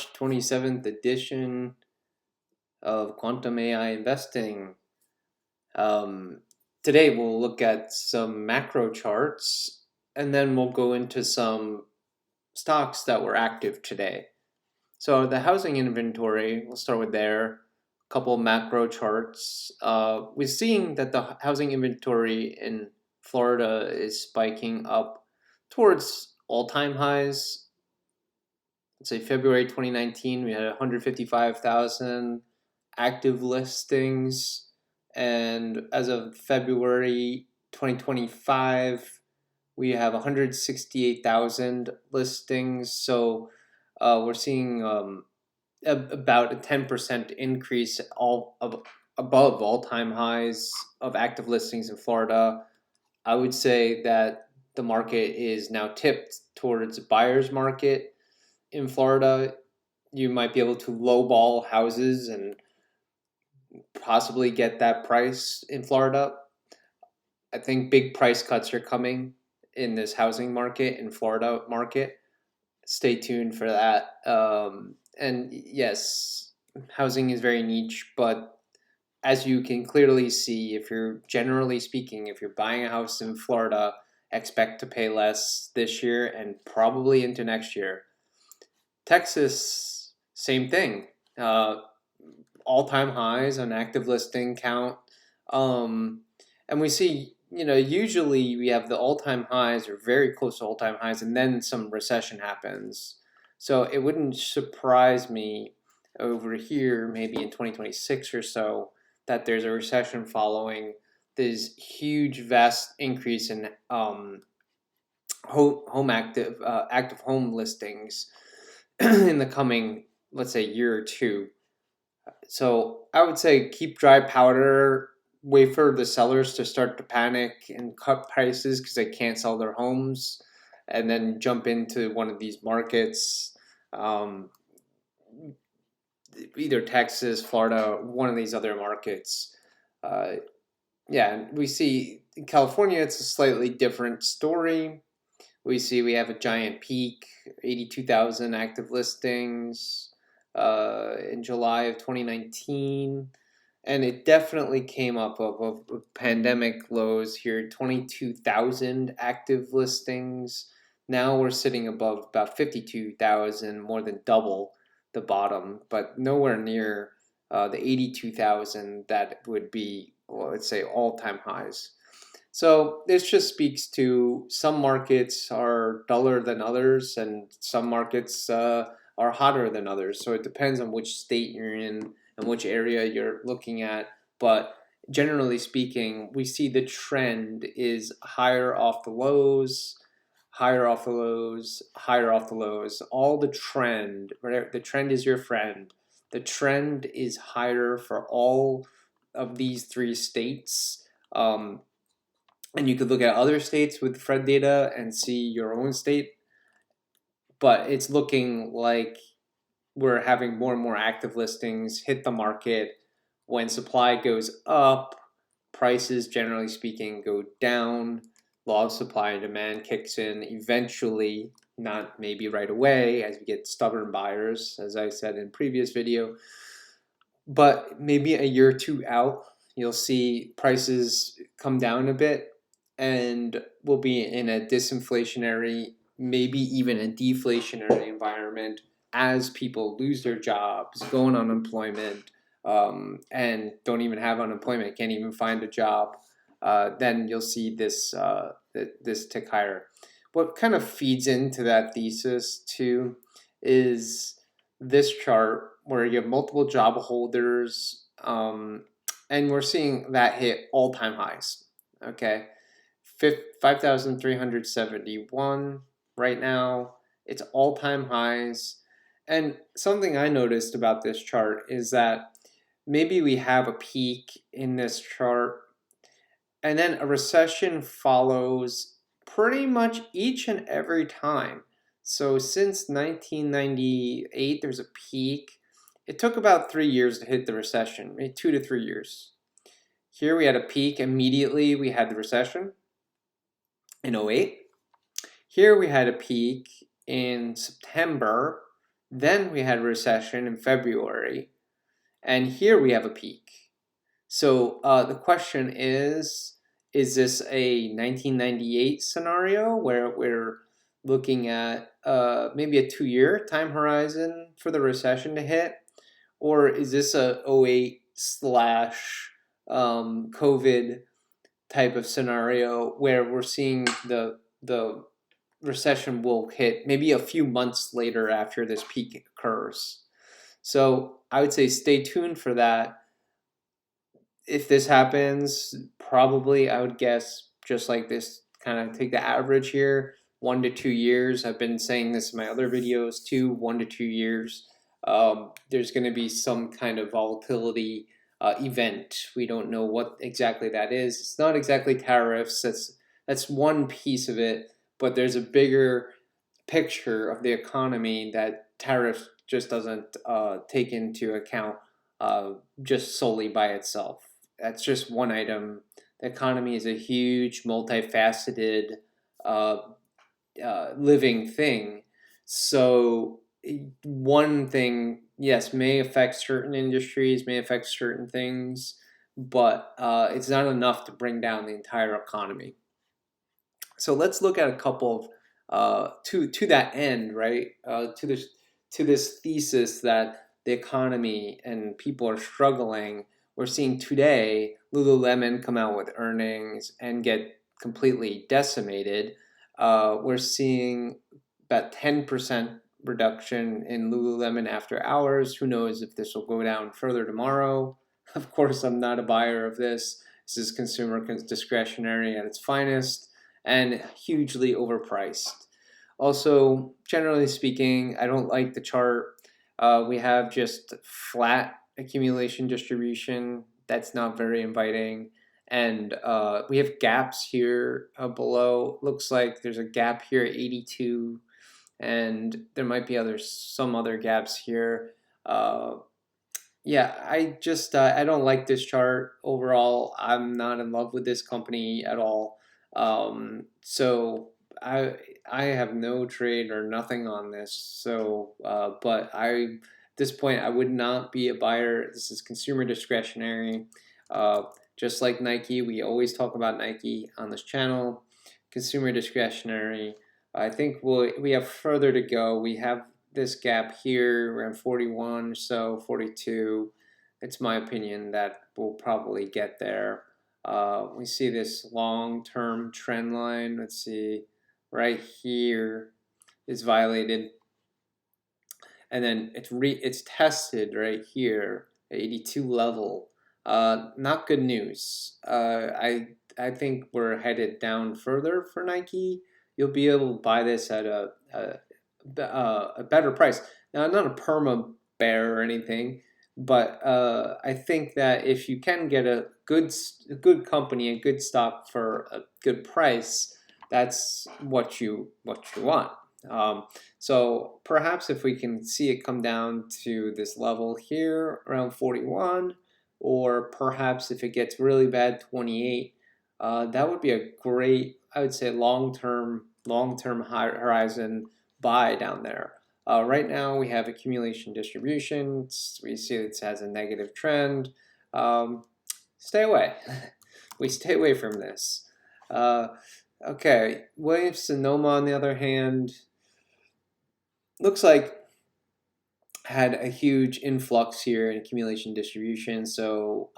27th edition of Quantum AI Investing. Today we'll look at some macro charts and then we'll go into some stocks that were active today. So the housing inventory, we'll start with there. A couple macro charts. We're seeing that the housing inventory in Florida is spiking up towards all-time highs. Let's say February 2019, we had 155,000 active listings. And as of February 2025, we have 168,000 listings. So we're seeing about a 10% increase above all-time highs of active listings in Florida. I would say that the market is now tipped towards a buyer's market. In Florida, you might be able to lowball houses and possibly get that price in Florida. I think big price cuts are coming in this housing market, in Florida market. Stay tuned for that. And yes, housing is very niche, but as you can clearly see, if you're generally speaking, if you're buying a house in Florida, expect to pay less this year and probably into next year. Texas, same thing. All-time highs on active listing count. And we see, usually we have the all-time highs or very close to all-time highs, and then some recession happens. So it wouldn't surprise me over here, maybe in 2026 or so, that there's a recession following this huge, vast increase in active home listings in the coming, let's say, year or two. So I would say keep dry powder, wait for the sellers to start to panic and cut prices because they can't sell their homes, and then jump into one of these markets, either Texas, Florida, one of these other markets. Yeah, we see in California, it's a slightly different story. We have a giant peak, 82,000 active listings in July of 2019. And it definitely came up of pandemic lows here, 22,000 active listings. Now we're sitting above about 52,000, more than double the bottom, but nowhere near the 82,000 that would be, well, let's say, all-time highs. So this just speaks to some markets are duller than others, and some markets are hotter than others. So it depends on which state you're in and which area you're looking at. But generally speaking, we see the trend is higher off the lows, higher off the lows, higher off the lows. All the trend, right? The trend is your friend. The trend is higher for all of these three states. And you could look at other states with Fred data and see your own state. But it's looking like we're having more and more active listings hit the market. When supply goes up, prices, generally speaking, go down. Law of supply and demand kicks in eventually, not maybe right away, as we get stubborn buyers, as I said in previous video. But maybe a year or two out, you'll see prices come down a bit, and we'll be in a disinflationary, maybe even a deflationary environment as people lose their jobs, go on unemployment, and don't even have unemployment, can't even find a job. Then you'll see this tick higher. What kind of feeds into that thesis too is this chart where you have multiple job holders, and we're seeing that hit all-time highs. Okay, 5,371 right now. It's all-time highs. And something I noticed about this chart is that maybe we have a peak in this chart, and then a recession follows pretty much each and every time. So since 1998, there's a peak. It took about 3 years to hit the recession, maybe 2 to 3 years. Here we had a peak, immediately we had the recession in 08. Here we had a peak in September Then we had a recession in February, and here we have a peak. So the question is this a 1998 scenario where we're looking at maybe a 2-year time horizon for the recession to hit? Or is this a '08 slash COVID type of scenario where we're seeing the recession will hit maybe a few months later after this peak occurs? So I would say stay tuned for that. If this happens, probably I would guess just like this, kind of take the average here, 1 to 2 years. I've been saying this in my other videos too, 1 to 2 years. There's going to be some kind of volatility event. We don't know what exactly that is. It's not exactly tariffs. That's one piece of it, but there's a bigger picture of the economy that tariffs just doesn't take into account just solely by itself. That's just one item. The economy is a huge, multifaceted, uh, living thing. So one thing, yes, may affect certain industries, may affect certain things, but it's not enough to bring down the entire economy. So let's look at a couple of to that end, right? To this thesis that the economy and people are struggling. We're seeing today Lululemon come out with earnings and get completely decimated. We're seeing about 10% reduction in Lululemon after hours. Who knows if this will go down further tomorrow? Of course, I'm not a buyer of this. This is consumer discretionary at its finest and hugely overpriced. Also, generally speaking, I don't like the chart. We have just flat accumulation distribution. That's not very inviting. And we have gaps here below. Looks like there's a gap here at 82, and there might be some other gaps here. Yeah, I don't like this chart overall. I'm not in love with this company at all. So I have no trade or nothing on this. So, but at this point I would not be a buyer. This is consumer discretionary. Uh, just like Nike, we always talk about Nike on this channel. Consumer discretionary. I think we have further to go. We have this gap here around 41, so 42. It's my opinion that we'll probably get there. We see this long-term trend line. Let's see, right here is violated, and then it's tested right here at 82 level. Not good news. I think we're headed down further for Nike. You'll be able to buy this at a better price. Now, I'm not a perma bear or anything, but I think that if you can get a good company, a good stock for a good price, that's what you want. So perhaps if we can see it come down to this level here around 41, or perhaps if it gets really bad, 28, that would be a great, I would say, long-term horizon buy down there. Right now we have accumulation distribution. We see it has a negative trend. Stay away. We stay away from this. Okay, Williams-Sonoma on the other hand, looks like had a huge influx here in accumulation distribution, so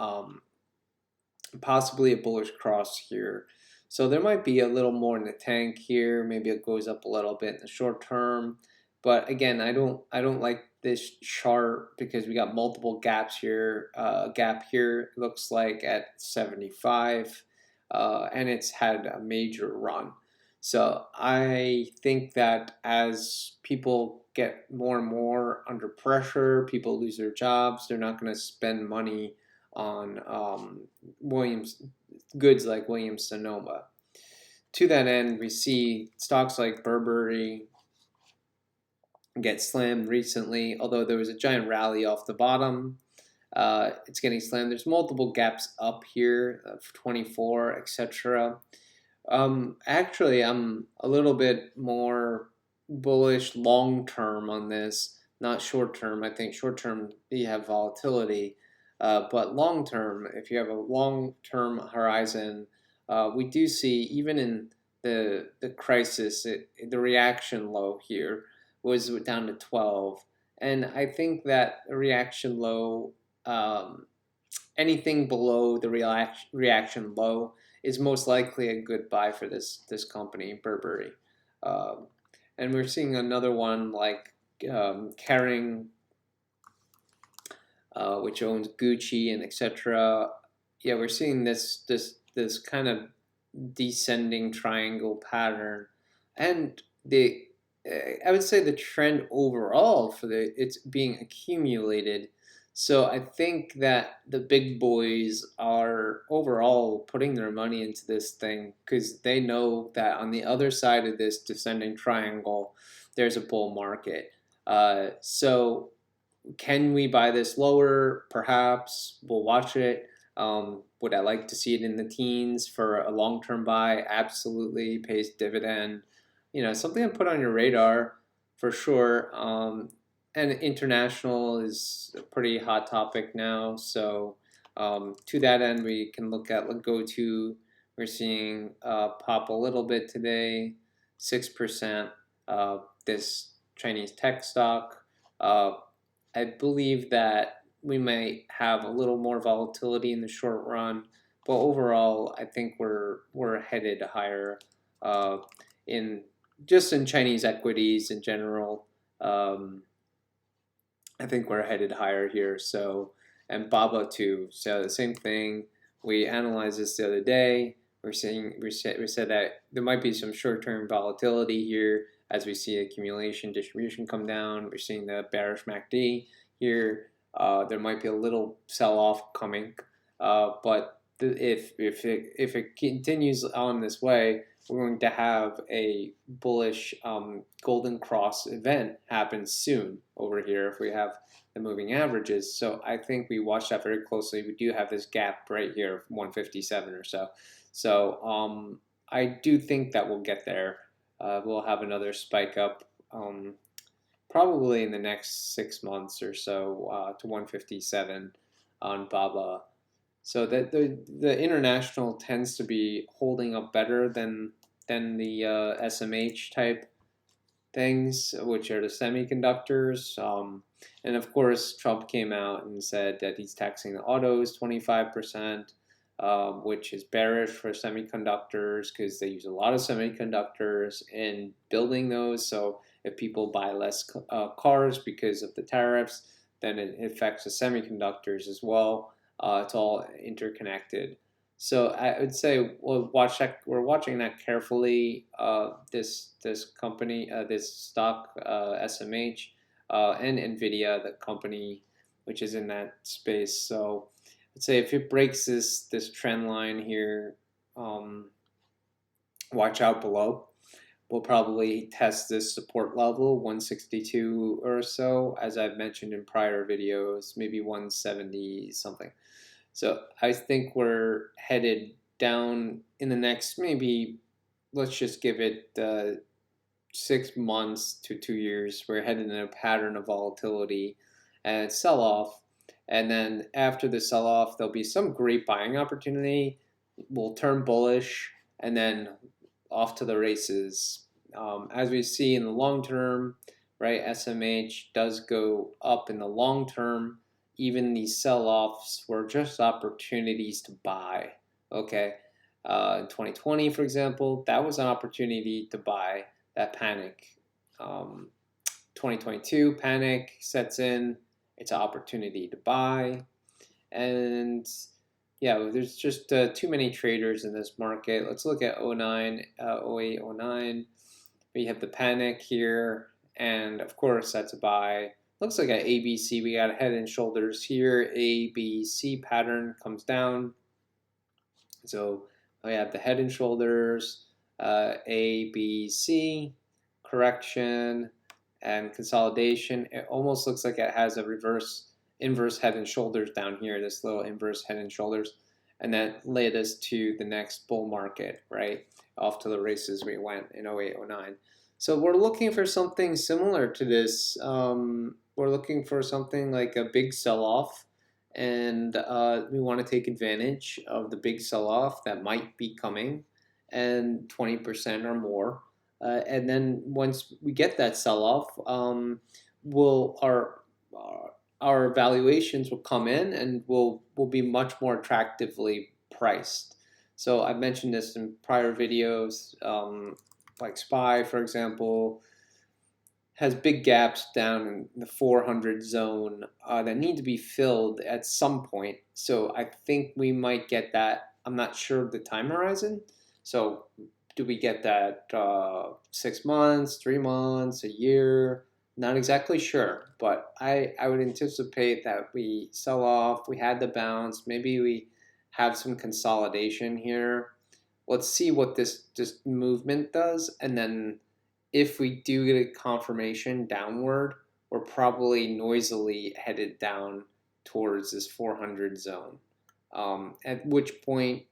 possibly a bullish cross here. So there might be a little more in the tank here. Maybe it goes up a little bit in the short term, but again, I don't like this chart because we got multiple gaps here. Gap here looks like at 75, and it's had a major run. So I think that as people get more and more under pressure, people lose their jobs, they're not going to spend money on goods like Williams-Sonoma. To that end, we see stocks like Burberry get slammed recently, although there was a giant rally off the bottom. It's getting slammed. There's multiple gaps up here, 24, etc. Actually, I'm a little bit more bullish long term on this not short term. I think short term you have volatility, but long term, if you have a long term horizon, we do see even in the crisis, the reaction low here was down to 12, and I think that a reaction low, anything below the reaction low is most likely a good buy for this company, Burberry. Um, and we're seeing another one like Kering, which owns Gucci and etc. Yeah, we're seeing this kind of descending triangle pattern, and the I would say the trend overall for it's being accumulated. So I think that the big boys are overall putting their money into this thing because they know that on the other side of this descending triangle, there's a bull market. So can we buy this lower? Perhaps we'll watch it. Would I like to see it in the teens for a long-term buy? Absolutely, pays dividend. Something to put on your radar for sure. And international is a pretty hot topic now. So to that end, we can look at GOTU. We're seeing pop a little bit today, 6%. This Chinese tech stock. I believe that we may have a little more volatility in the short run, but overall, I think we're headed higher uh, in just in Chinese equities in general. Um, I think we're headed higher here. So, and BABA too. So the same thing. We analyzed this the other day. We said that there might be some short-term volatility here as we see accumulation distribution come down. We're seeing the bearish MACD here. There might be a little sell-off coming, but if it continues on this way, we're going to have a bullish golden cross event happen soon over here if we have the moving averages. So I think we watch that very closely. We do have this gap right here of 157 or so. So I do think that we'll get there. We'll have another spike up probably in the next 6 months or so to 157 on BABA. So that the international tends to be holding up better than the SMH type things, which are the semiconductors. And of course, Trump came out and said that he's taxing the autos 25%, which is bearish for semiconductors because they use a lot of semiconductors in building those. So if people buy less cars because of the tariffs, then it affects the semiconductors as well. It's all interconnected. So I would say we'll watch that. We're watching that carefully. This company, this stock, SMH, and Nvidia, the company which is in that space. So I'd say if it breaks this trend line here, watch out below. We'll probably test this support level, 162 or so, as I've mentioned in prior videos, maybe 170 something. So I think we're headed down in the next maybe, let's just give it 6 months to 2 years. We're headed in a pattern of volatility and sell-off. And then after the sell-off, there'll be some great buying opportunity. We'll turn bullish and then off to the races. As we see in the long term, right, SMH does go up in the long term. Even these sell-offs were just opportunities to buy. Okay, in 2020, for example, that was an opportunity to buy. That panic. 2022 panic sets in. It's an opportunity to buy, and yeah, there's just too many traders in this market. Let's look at 09, 08, 09. We have the panic here, and of course that's a buy. Looks like at ABC we got head and shoulders here. ABC pattern comes down. So we have the head and shoulders, ABC, correction, and consolidation. It almost looks like it has a inverse head and shoulders down here, this little inverse head and shoulders. And that led us to the next bull market, right? Off to the races we went in 08, 09. So we're looking for something similar to this we're looking for something like a big sell-off, and we want to take advantage of the big sell-off that might be coming, and 20% or more. And then once we get that sell-off, will our valuations will come in and will be much more attractively priced. So I've mentioned this in prior videos, like SPY, for example, has big gaps down in the 400 zone that need to be filled at some point. So I think we might get that. I'm not sure of the time horizon. So do we get that 6 months, 3 months, a year? Not exactly sure, but I would anticipate that we sell off. We had the bounce. Maybe we have some consolidation here. Let's see what this movement does, and then if we do get a confirmation downward, we're probably noisily headed down towards this 400 zone. At which point,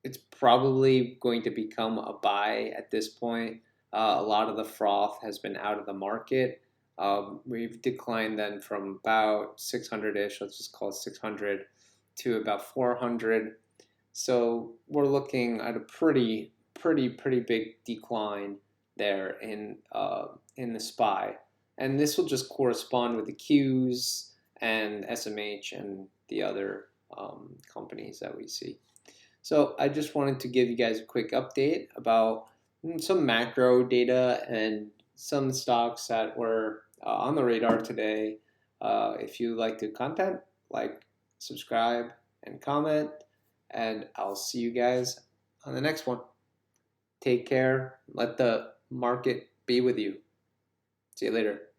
it's probably going to become a buy at this point. A lot of the froth has been out of the market. We've declined then from about 600-ish, let's just call it 600, to about 400. So we're looking at a pretty big decline there in the SPY, and this will just correspond with the Qs and SMH and the other companies that we see. So I just wanted to give you guys a quick update about some macro data and some stocks that were on the radar today. If you like the content, like, subscribe, and comment, and I'll see you guys on the next one. Take care. Let the market be with you. See you later.